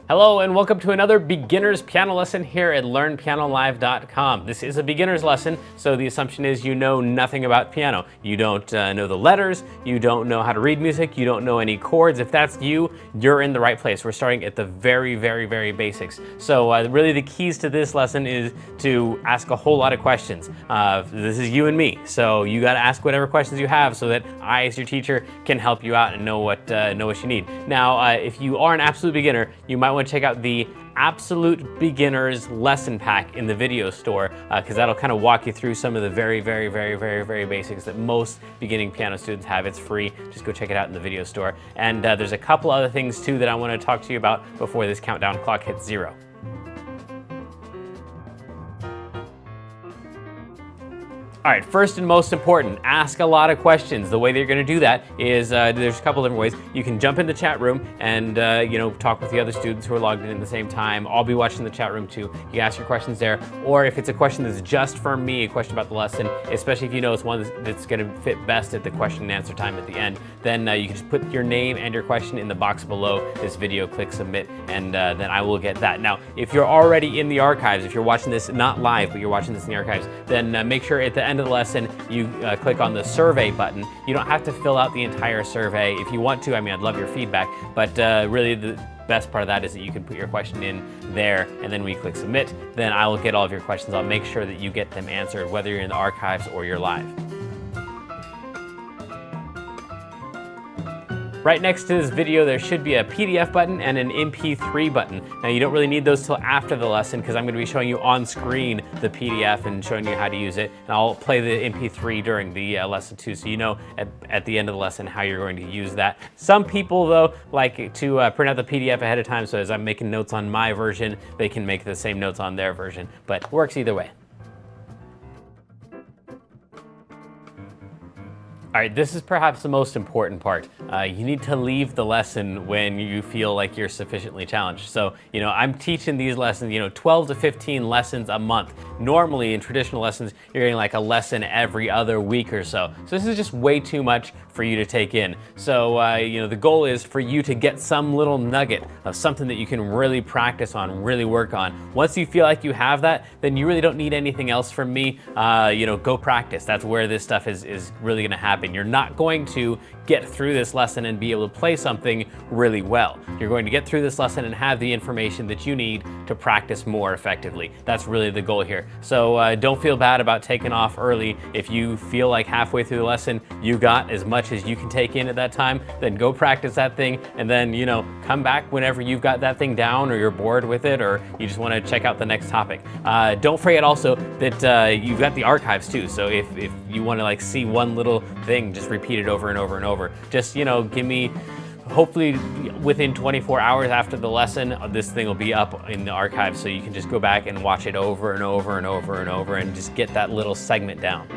Hello and welcome to another beginner's piano lesson here at LearnPianoLive.com. This is a beginner's lesson, so the assumption is you know nothing about piano. You don't know the letters, you don't know how to read music, you don't know any chords. If that's you, you're in the right place. We're starting at the very, very, very basics. So really the keys to this lesson is to ask a whole lot of questions. This is you and me, so you got to ask whatever questions you have so that I, as your teacher, can help you out and know what you need. Now, if you are an absolute beginner, you might want to check out the Absolute Beginner's Lesson Pack in the video store, because that'll kind of walk you through some of the very, very, very, very, very basics that most beginning piano students have. It's free. Just go check it out in the video store. And there's a couple other things too that I want to talk to you about before this countdown clock hits 0. All right, first and most important, ask a lot of questions. The way that you're going to do that is there's a couple different ways. You can jump in the chat room and talk with the other students who are logged in at the same time. I'll be watching the chat room too. You can ask your questions there, or if it's a question that's just for me, a question about the lesson, especially if you know it's one that's going to fit best at the question and answer time at the end, then you can just put your name and your question in the box below this video, click submit, and then I will get that. Now, if you're already in the archives, if you're watching this not live, but you're watching this in the archives, then make sure at the end of the lesson you click on the survey button. You don't have to fill out the entire survey. If you want to, I mean, I'd love your feedback, but really the best part of that is that you can put your question in there, and then when you click submit, then I will get all of your questions. I'll make sure that you get them answered, whether you're in the archives or you're live. Right next to this video, there should be a PDF button and an MP3 button. Now, you don't really need those till after the lesson because I'm going to be showing you on screen the PDF and showing you how to use it. And I'll play the MP3 during the lesson too, so you know at the end of the lesson how you're going to use that. Some people, though, like to print out the PDF ahead of time, so as I'm making notes on my version, they can make the same notes on their version, but it works either way. All right, this is perhaps the most important part. You need to leave the lesson when you feel like you're sufficiently challenged. So, I'm teaching these lessons, 12 to 15 lessons a month. Normally in traditional lessons, you're getting like a lesson every other week or so. So this is just way too much for you to take in. So, the goal is for you to get some little nugget of something that you can really practice on, really work on. Once you feel like you have that, then you really don't need anything else from me. Go practice. That's where this stuff is really gonna happen. You're not going to get through this lesson and be able to play something really well. You're going to get through this lesson and have the information that you need to practice more effectively. That's really the goal here. So don't feel bad about taking off early. If you feel like halfway through the lesson you got as much as you can take in at that time, then go practice that thing, and then come back whenever you've got that thing down, or you're bored with it, or you just want to check out the next topic. Don't forget also that you've got the archives too. So if you want to see one little thing, just repeat it over and over and over. Just give me, hopefully within 24 hours after the lesson, this thing will be up in the archive, so you can just go back and watch it over and over and over and over and just get that little segment down.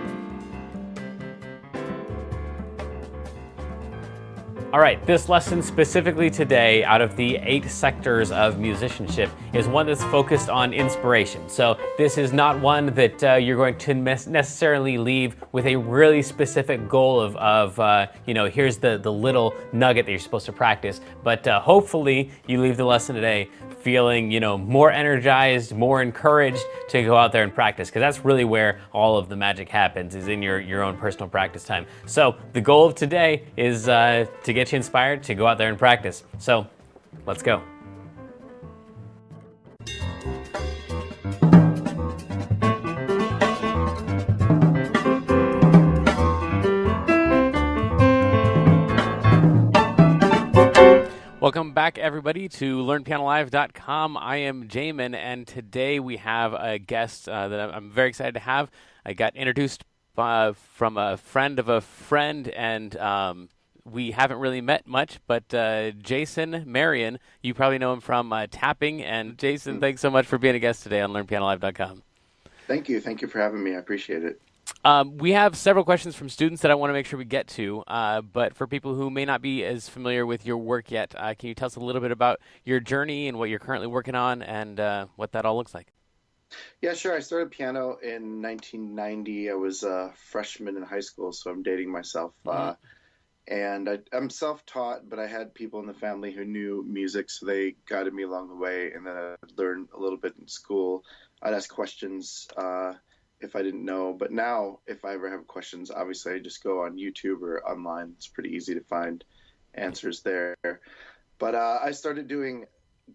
All right, this lesson specifically today, out of the 8 sectors of musicianship, is one that's focused on inspiration. So this is not one that you're going to necessarily leave with a really specific goal of here's the little nugget that you're supposed to practice. But hopefully you leave the lesson today feeling more energized, more encouraged to go out there and practice, because that's really where all of the magic happens, is in your own personal practice time. So the goal of today is to get you inspired to go out there and practice. So let's go. Welcome back, everybody, to LearnPianoLive.com. I am Jamin, and today we have a guest that I'm very excited to have. I got introduced from a friend of a friend, and we haven't really met much, but Jason Marion, you probably know him from tapping. And Jason, thanks so much for being a guest today on LearnPianoLive.com. Thank you. Thank you for having me. I appreciate it. We have several questions from students that I want to make sure we get to, but for people who may not be as familiar with your work yet, can you tell us a little bit about your journey and what you're currently working on, and what that all looks like? Yeah, sure. I started piano in 1990. I was a freshman in high school, so I'm dating myself. And I'm self-taught, but I had people in the family who knew music, so they guided me along the way. And then I learned a little bit in school. I'd ask questions if I didn't know. But now, if I ever have questions, obviously I just go on YouTube or online. It's pretty easy to find answers there. But I started doing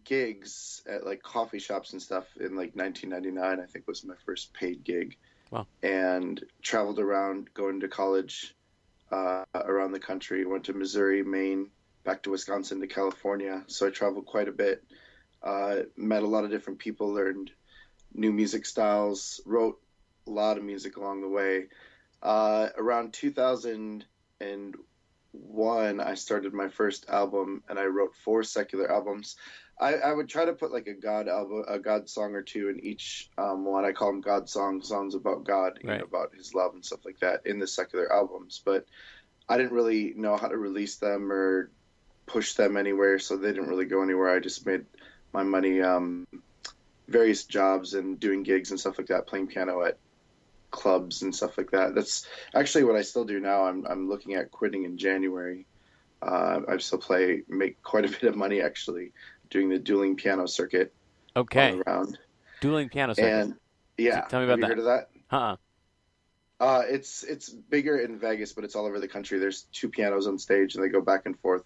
gigs at like coffee shops and stuff in like 1999. I think was my first paid gig, Well, and traveled around going to college around the country. Went to Missouri, Maine, back to Wisconsin, to California. So I traveled quite a bit. Met a lot of different people, learned new music styles, wrote a lot of music along the way. Around 2001, I started my first album, and I wrote 4 secular albums. I would try to put like a God album, a God song or two in each one. I call them God songs, songs about God, right. about His love and stuff like that in the secular albums. But I didn't really know how to release them or push them anywhere, so they didn't really go anywhere. I just made my money various jobs and doing gigs and stuff like that, playing piano at clubs and stuff like that. That's actually what I still do now. I'm looking at quitting in January. I still make quite a bit of money actually, doing the dueling piano circuit Okay. all around. Dueling piano circuit. And yeah, Tell me have about you that. heard of that? Uh-uh. It's bigger in Vegas, but it's all over the country. There's 2 pianos on stage, and they go back and forth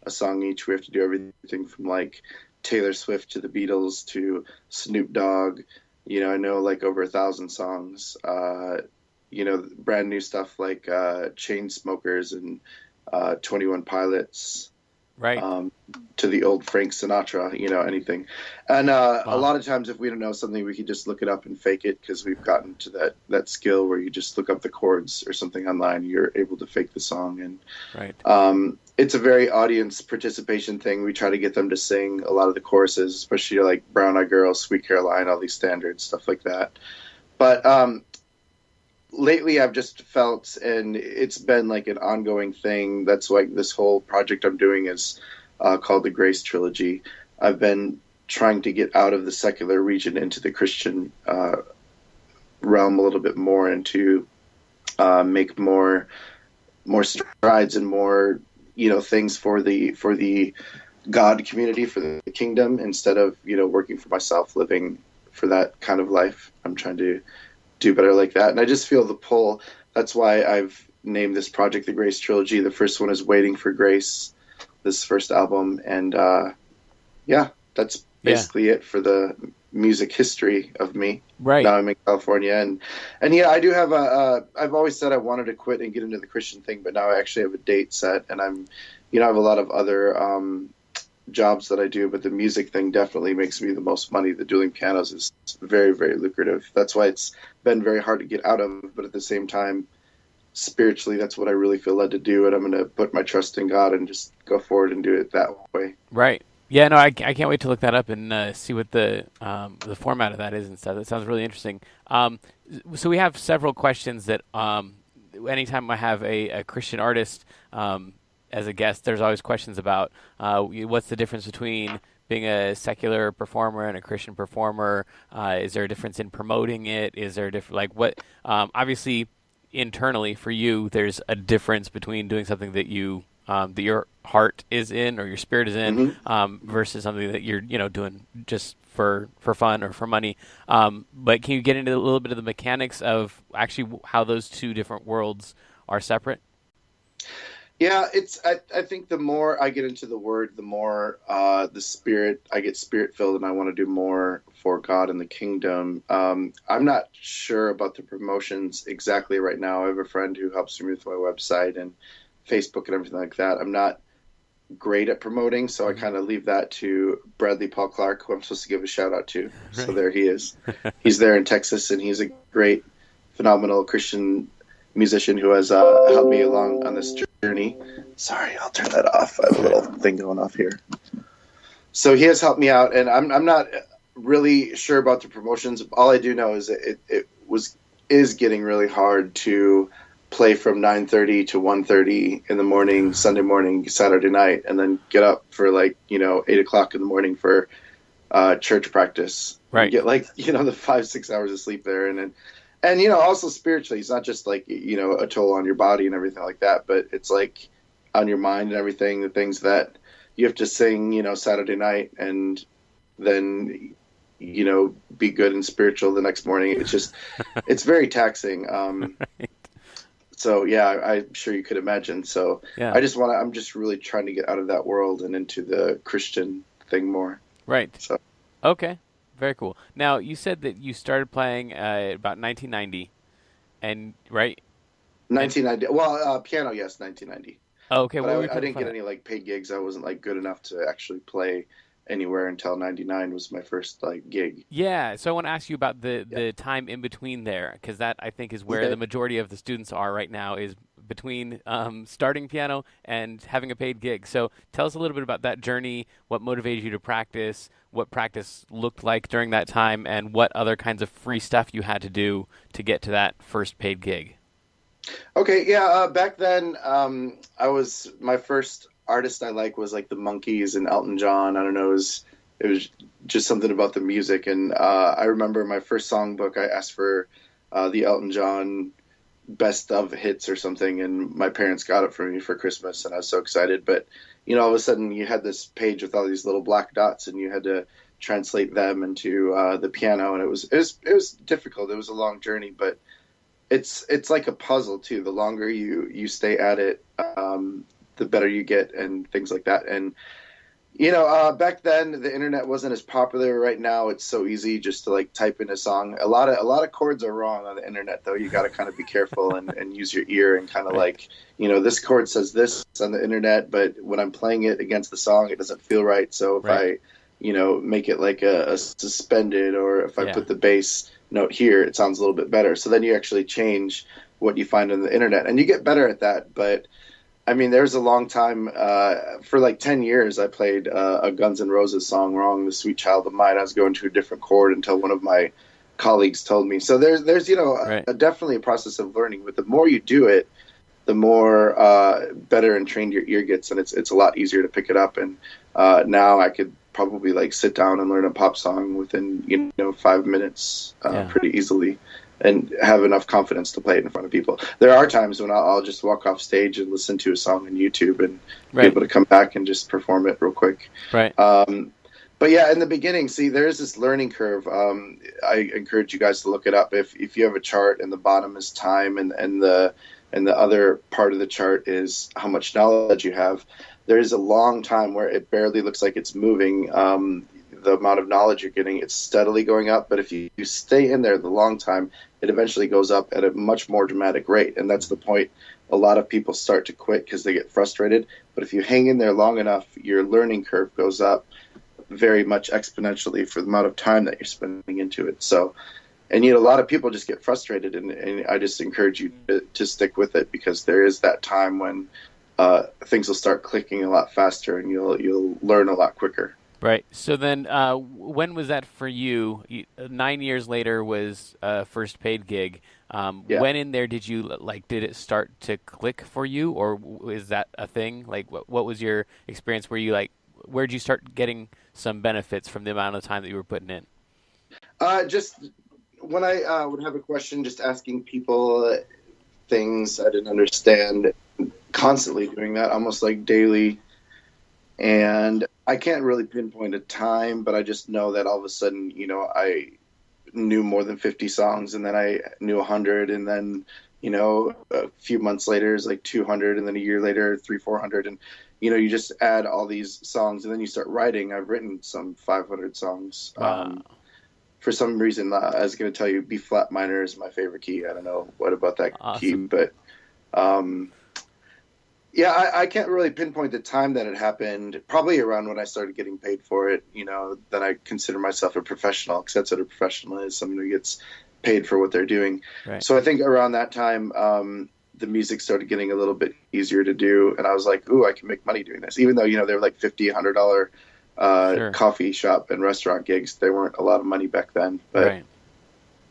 a song each. We have to do everything from like Taylor Swift to the Beatles to Snoop Dogg. I know like over 1,000 songs. Brand new stuff like Chainsmokers and 21 Pilots, Right. to the old Frank Sinatra, anything. And a Wow. lot of times if we don't know something, we can just look it up and fake it, because we've gotten to that skill where you just look up the chords or something online. You're able to fake the song. And Right. it's a very audience participation thing. We try to get them to sing a lot of the choruses, especially like Brown Eyed Girl, Sweet Caroline, all these standards, stuff like that. But lately I've just felt, and it's been like an ongoing thing, that's like this whole project I'm doing is called the Grace Trilogy. I've been trying to get out of the secular region into the Christian realm a little bit more, and to make more strides and more things for the God community, for the kingdom, instead of working for myself, living for that kind of life. I'm trying to do better like that, and I just feel the pull. That's why I've named this project the Grace Trilogy. The first one is Waiting for Grace, this first album, and that's basically it for the music history of me. Right. Now I'm in California, and yeah, I do have I've always said I wanted to quit and get into the Christian thing, but now I actually have a date set, and I have a lot of other jobs that I do, but the music thing definitely makes me the most money. The dueling pianos is very, very lucrative. That's why it's been very hard to get out of, but at the same time, spiritually, that's what I really feel led to do, and I'm going to put my trust in God and just go forward and do it that way. Right. Yeah, no, I can't wait to look that up and see what the format of that is and stuff. That sounds really interesting. So we have several questions that anytime I have a Christian artist as a guest, there's always questions about what's the difference between being a secular performer and a Christian performer. Is there a difference in promoting it? Is there a different, like what? Obviously, internally for you, there's a difference between doing something that you that your heart is in or your spirit is in, versus something that you're doing just for fun or for money. But can you get into a little bit of the mechanics of actually how those two different worlds are separate? Yeah, I think the more I get into the word, the more the spirit, I get spirit filled, and I want to do more for God and the kingdom. I'm not sure about the promotions exactly right now. I have a friend who helps me with my website and Facebook and everything like that. I'm not great at promoting, so I kind of leave that to Bradley Paul Clark, who I'm supposed to give a shout out to. So there he is. He's there in Texas, and he's a great, phenomenal Christian musician who has helped me along on this journey. Sorry, I'll turn that off. I have a little thing going off here. So he has helped me out, and I'm not really sure about the promotions. All I do know is that it is getting really hard to play from 9:30 to 1:30 in the morning, Sunday morning, Saturday night, and then get up for 8 o'clock in the morning for church practice. Right. You get the 5-6 hours of sleep there, and also spiritually, it's not just a toll on your body and everything like that, but it's like on your mind and everything, the things that you have to sing, Saturday night, and then, be good and spiritual the next morning. It's very taxing. So yeah, I'm sure you could imagine. So Yeah. I'm just really trying to get out of that world and into the Christian thing more. Right. So Okay. Very cool. Now, you said that you started playing about 1990, and right? And 1990, well, piano, yes, 1990. oh, okay, But what were you I playing didn't before get that? any like paid gigs. I wasn't like good enough to actually play anywhere until 99 was my first like gig. Yeah, so I want to ask you about the Yeah. the time in between there, because that I think is where the Okay. majority of the students are right now, is between starting piano and having a paid gig. So tell us a little bit about that journey, what motivated you to practice, what practice looked like during that time, and what other kinds of free stuff you had to do to get to that first paid gig. Okay, yeah. Back then, my first artist I like was like the Monkees and Elton John. I don't know, it was just something about the music. And I remember my first songbook. I asked for the Elton John best of hits or something, and my parents got it for me for Christmas, and I was so excited. But all of a sudden, you had this page with all these little black dots, and you had to translate them into the piano, and it was difficult. It was a long journey, but it's like a puzzle too. The longer you stay at it, the better you get, and things like that. And back then the internet wasn't as popular. Right now, it's so easy just to like type in a song. A lot of chords are wrong on the internet, though. You got to kind of be careful and use your ear and kind of Right. like, this chord says this on the internet, but when I'm playing it against the song, it doesn't feel right. So if Right. I, make it like a suspended, or if I Yeah. put the bass note here, it sounds a little bit better. So then you actually change what you find on the internet, and you get better at that. But I mean, there's a long time. For like 10 years, I played a Guns N' Roses song wrong, "The Sweet Child of Mine." I was going to a different chord until one of my colleagues told me. So there's Right. definitely a process of learning. But the more you do it, the more better and trained your ear gets, and it's a lot easier to pick it up. And now I could probably like sit down and learn a pop song within 5 minutes Yeah. pretty easily, and have enough confidence to play it in front of people. There are times when I'll just walk off stage and listen to a song on YouTube and be Right. able to come back and just perform it real quick. Right. But yeah, in the beginning, see, there is this learning curve. I encourage you guys to look it up. If you have a chart and the bottom is time, and the other part of the chart is how much knowledge you have, there is a long time where it barely looks like it's moving. The amount of knowledge you're getting, it's steadily going up. But if you stay in there the long time, it eventually goes up at a much more dramatic rate. And that's the point. A lot of people start to quit because they get frustrated. But if you hang in there long enough, your learning curve goes up very much exponentially for the amount of time that you're spending into it. So, and a lot of people just get frustrated, and I just encourage you to stick with it, because there is that time when things will start clicking a lot faster, and you'll learn a lot quicker. Right. So then, when was that for you? 9 years later was first paid gig. Yeah. When in there did you like? Did it start to click for you, or is that a thing? Like, what was your experience? Where you like, where did you start getting some benefits from the amount of time that you were putting in? Just when I would have a question, just asking people things I didn't understand, constantly doing that, almost like daily. And I can't really pinpoint a time, but I just know that all of a sudden, I knew more than 50 songs, and then I knew 100, and then, a few months later is like 200, and then a year later, 400. And, you just add all these songs, and then you start writing. I've written some 500 songs. Wow. For some reason, I was going to tell you B flat minor is my favorite key. I don't know what about that key, Awesome. but um, yeah, I can't really pinpoint the time that it happened. Probably around when I started getting paid for it. Then I consider myself a professional, because that's what a professional is, someone who gets paid for what they're doing. Right. So I think around that time, the music started getting a little bit easier to do, and I was like, "Ooh, I can make money doing this." Even though they were like $50, $100 Sure. coffee shop and restaurant gigs, they weren't a lot of money back then. But Right.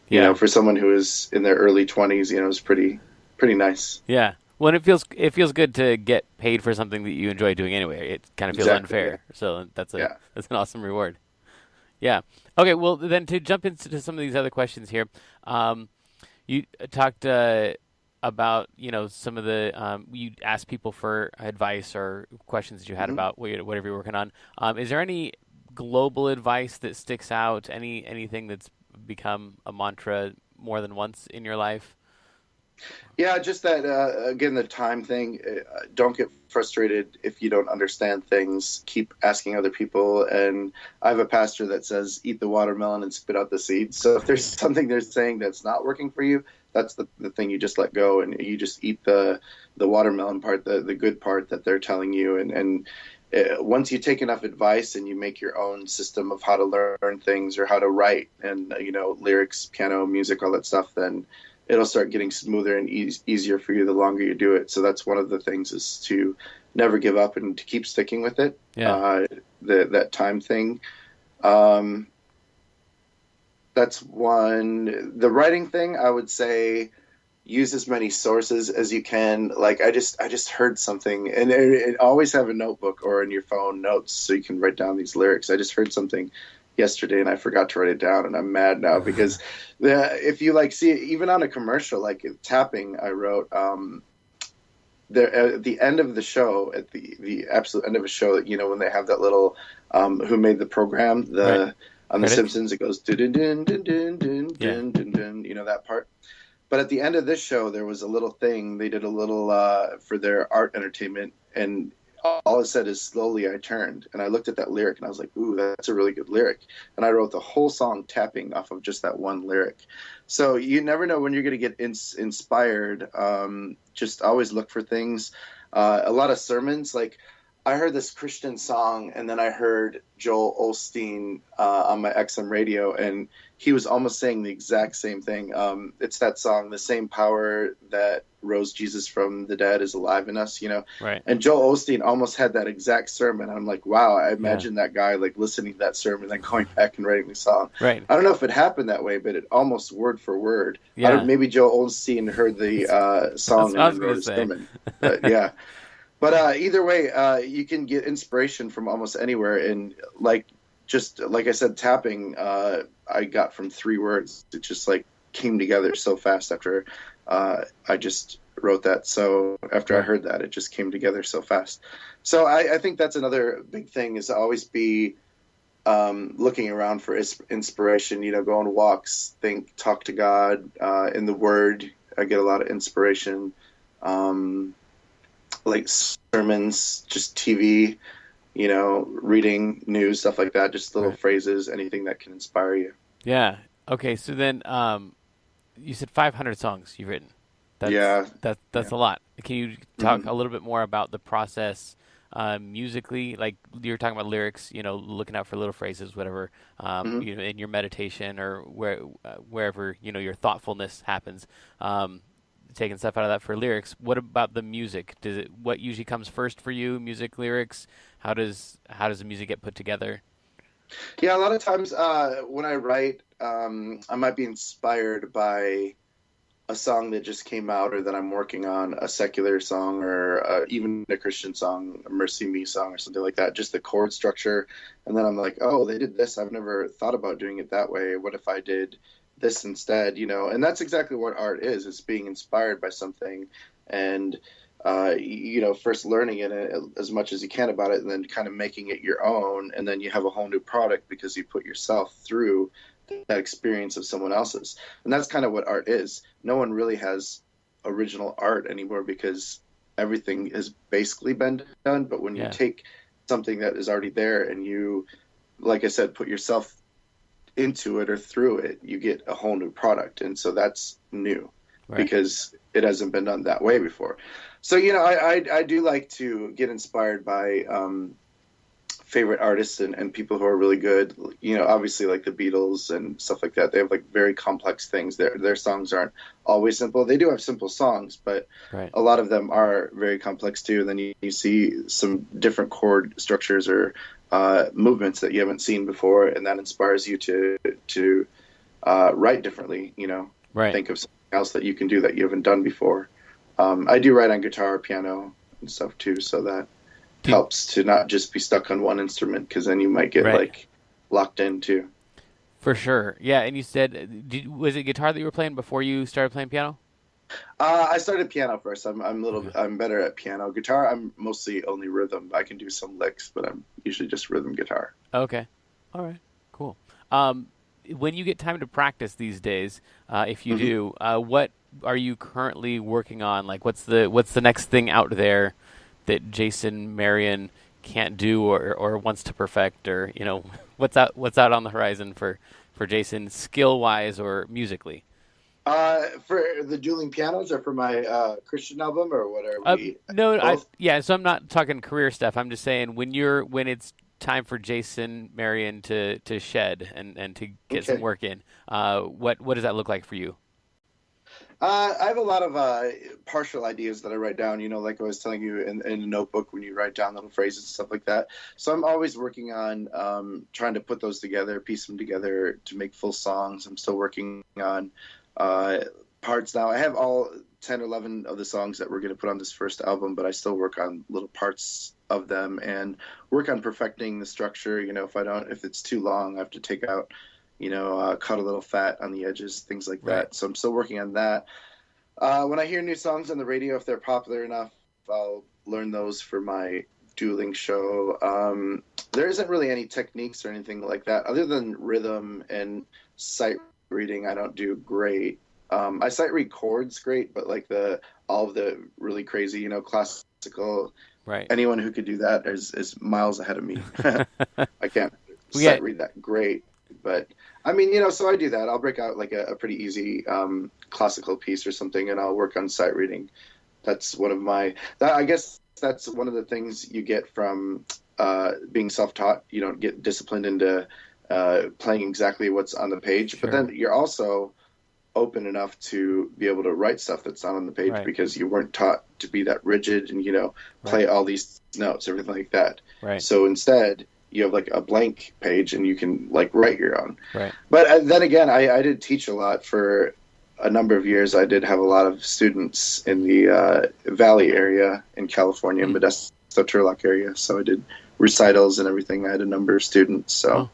Yeah. for someone who was in their early 20s, it was pretty nice. Yeah. Well, and it feels good to get paid for something that you enjoy doing anyway. It kind of feels Exactly. Yeah. unfair. So Yeah. that's an awesome reward. Yeah. Okay. Well, then to jump into some of these other questions here, you talked about, some of the, you asked people for advice or questions that you had Mhm. about whatever you're working on. Is there any global advice that sticks out? Anything that's become a mantra more than once in your life? Yeah, just that again, the time thing. Don't get frustrated if you don't understand things. Keep asking other people. And I have a pastor that says, "Eat the watermelon and spit out the seeds." So if there's something they're saying that's not working for you, that's the thing you just let go and you just eat the watermelon part, the good part that they're telling you. And once you take enough advice and you make your own system of how to learn things or how to write and lyrics, piano, music, all that stuff, then it'll start getting smoother and easier for you the longer you do it. So that's one of the things, is to never give up and to keep sticking with it. Yeah. That time thing. Um, that's one. The writing thing, I would say, use as many sources as you can. Like I just heard something, and always have a notebook or in your phone notes so you can write down these lyrics. I just heard something yesterday and I forgot to write it down, and I'm mad now because if you like see it, even on a commercial like tapping, I wrote there at the end of the show, at the absolute end of a show, when they have that little who made the program, Right. the on The Credits? Simpsons, it goes dun dun dun dun dun Yeah. dun dun dun, that part. But at the end of this show, there was a little thing. They did a little for their art entertainment, and all it said is "slowly I turned." And I looked at that lyric, and I was like, "Ooh, that's a really good lyric." And I wrote the whole song tapping off of just that one lyric. So you never know when you're going to get inspired. Just always look for things. A lot of sermons, like I heard this Christian song, and then I heard Joel Osteen on my XM radio, and he was almost saying the exact same thing. It's that song, "The same power that rose Jesus from the dead is alive in us," Right. And Joel Osteen almost had that exact sermon. I'm like, wow, I Yeah. imagine that guy like listening to that sermon and then going back and writing the song. Right. I don't know if it happened that way, but it almost word for word. I don't, Yeah. maybe Joel Osteen heard the That's song what I and was then gonna wrote a say. sermon. But yeah. But either way, you can get inspiration from almost anywhere. And just like I said, tapping, I got from 3 words. It just like came together so fast after I just wrote that. So after I Right. heard that, it just came together so fast. So I think that's another big thing, is to always be looking around for inspiration, go on walks, talk to God, in the Word. I get a lot of inspiration. Um, like sermons, just TV, reading news, stuff like that, just little Right. phrases, anything that can inspire you. Yeah. Okay. So then, you said 500 songs you've written. That's Yeah. that's Yeah. a lot. Can you talk hmm a little bit more about the process, musically? Like you were talking about lyrics, looking out for little phrases, whatever, hmm in your meditation or wherever your thoughtfulness happens. Taking stuff out of that for lyrics. What about the music? What usually comes first for you? Music, lyrics? How does the music get put together? Yeah, a lot of times when I write, I might be inspired by a song that just came out or that I'm working on, a secular song or even a Christian song, a Mercy Me song or something like that, just the chord structure. And then I'm like, oh, they did this. I've never thought about doing it that way. What if I did this instead? And that's exactly what art is. It's being inspired by something and, first learning it as much as you can about it and then kind of making it your own. And then you have a whole new product because you put yourself through that experience of someone else's. And that's kind of what art is. No one really has original art anymore because everything has basically been done. But when you Yeah. take something that is already there and you, like I said, put yourself into it or through it, you get a whole new product. And so that's new Right. because it hasn't been done that way before. So, I do like to get inspired by favorite artists and people who are really good. Obviously like the Beatles and stuff like that. They have like very complex things. Their songs aren't always simple. They do have simple songs, but Right. a lot of them are very complex too. And then you see some different chord structures or movements that you haven't seen before, and that inspires you to write differently. Right. Think of something else that you can do that you haven't done before. I do write on guitar, piano, and stuff too, so that Did helps to not just be stuck on one instrument because then you might get right. like locked in too. For sure. Yeah. And you said, was it guitar that you were playing before you started playing piano? I started piano first. Okay. I'm better at piano. Guitar, I'm mostly only rhythm. I can do some licks, but I'm usually just rhythm guitar. Okay. All right. Cool. Um, when you get time to practice these days, if you hmm do, what are you currently working on? Like, what's the next thing out there that Jason Marion can't do or wants to perfect, or what's out on the horizon for Jason skill wise or musically? For the dueling pianos or for my Christian album or what are we? No, Both. yeah. So I'm not talking career stuff. I'm just saying when it's time for Jason Marion to shed and to get some Okay. work in, what does that look like for you? I have a lot of partial ideas that I write down, like I was telling you in a notebook when you write down little phrases and stuff like that. So I'm always working on trying to put those together, piece them together to make full songs. I'm still working on uh, parts now. I have all 10 or 11 of the songs that we're going to put on this first album, but I still work on little parts of them and work on perfecting the structure. If it's too long, I have to take out, cut a little fat on the edges, things like Right. that. So I'm still working on that. When I hear new songs on the radio, if they're popular enough, I'll learn those for my dueling show. There isn't really any techniques or anything like that other than rhythm and sight reading. I don't do great. I sight read chords great, but like the all of the really crazy, classical. Right. Anyone who could do that is miles ahead of me. I can't We get sight read that great, but I mean, so I do that. I'll break out like a pretty easy classical piece or something, and I'll work on sight reading. That's one of my. I guess that's one of the things you get from being self-taught. You don't get disciplined into playing exactly what's on the page, but then sure. you're also open enough to be able to write stuff that's not on the page Right. because you weren't taught to be that rigid and Right. play all these notes, everything like that. Right. So instead you have like a blank page and you can like write your own. Right. But then again, I did teach a lot for a number of years. I did have a lot of students in the Valley area in California, Hmm. Modesto, Turlock area. So I did recitals and everything. I had a number of students. So, Oh.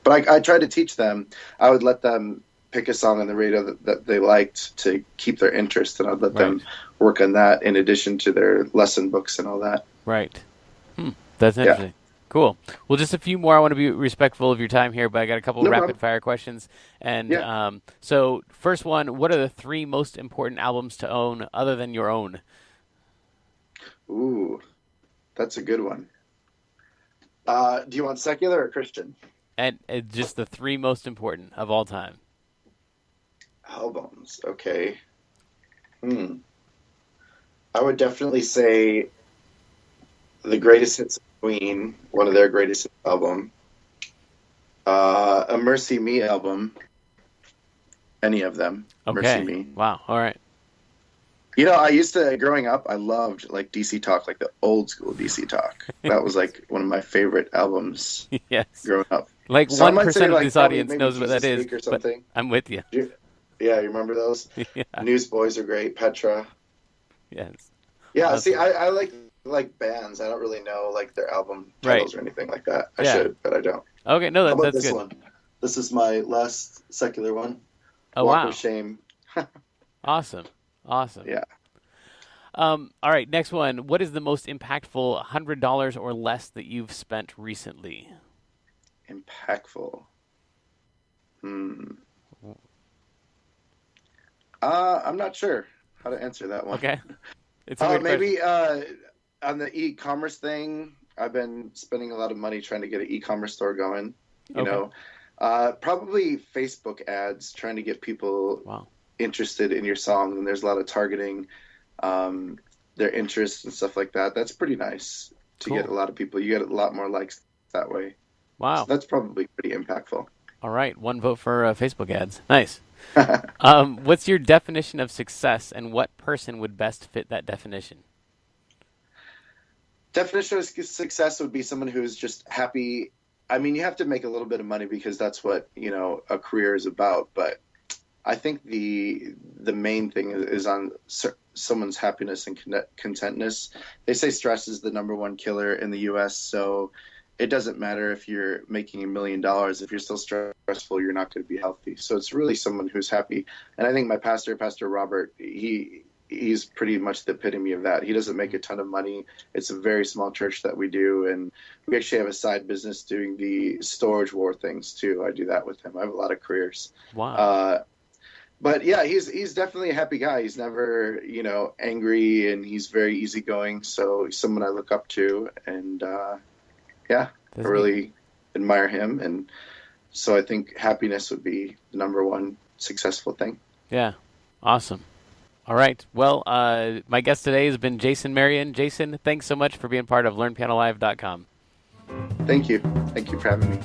but I tried to teach them. I would let them pick a song on the radio that they liked to keep their interest, and I'd let Right. them work on that in addition to their lesson books and all that. Right. Hmm. That's Yeah, interesting. Cool. Well, just a few more. I want to be respectful of your time here, but I got a couple no rapid problem. fire questions. And Yeah. so, first one, what are the three most important albums to own other than your own? Ooh, that's a good one. Do you want secular or Christian And just the three most important of all time. albums? Okay. Hmm. I would definitely say the greatest hits of Queen, one of their greatest hits album. A Mercy Me album, any of them. Mercy Okay. Me. Wow. All right. I used to, growing up, I loved like DC Talk, like the old school DC Talk. That was like one of my favorite albums Yes. growing up. Like So I might say 1% of like this probably audience maybe knows what that Jesus is, Freak or but something. I'm with you. Yeah, you remember those? Yeah. Newsboys are great. Petra. Yes. Yeah, see, Awesome. I like bands. I don't really know like their album Right. titles or anything like that. I Yeah. should, but I don't. Okay. No, How about that's this good. one? This is my last secular one. Oh, Walk of wow. Shame. Awesome. Awesome. Yeah, All right, next one. What is the most impactful $100 or less that you've spent recently? impactful. Hmm. I'm not sure how to answer that one. Okay, it's a weird question. Maybe on the e-commerce thing, I've been spending a lot of money trying to get an e-commerce store going. You Okay. know, probably Facebook ads, trying to get people Wow. interested in your song, and there's a lot of targeting um, their interests and stuff like that. That's pretty nice to get Cool. a lot of people. You get a lot more likes that way. So Wow. that's probably pretty impactful. All right, one vote for Facebook ads. Nice. What's your definition of success, and what person would best fit that definition? Definition of success would be someone who's just happy. I mean, you have to make a little bit of money because that's what, a career is about. But I think the main thing is on someone's happiness and contentness. They say stress is the number one killer in the U.S. So it doesn't matter if you're making $1 million. If you're still stressful, you're not going to be healthy. So it's really someone who's happy. And I think my pastor, Pastor Robert, he's pretty much the epitome of that. He doesn't make a ton of money. It's a very small church that we do, and we actually have a side business doing the storage war things too. I do that with him. I have a lot of careers. Wow. But yeah, he's definitely a happy guy. He's never, angry, and he's very easygoing. So he's someone I look up to, and I really admire him. And so I think happiness would be the number one successful thing. Yeah. Awesome. All right. Well, my guest today has been Jason Marion. Jason, thanks so much for being part of LearnPianoLive.com. Thank you. Thank you for having me.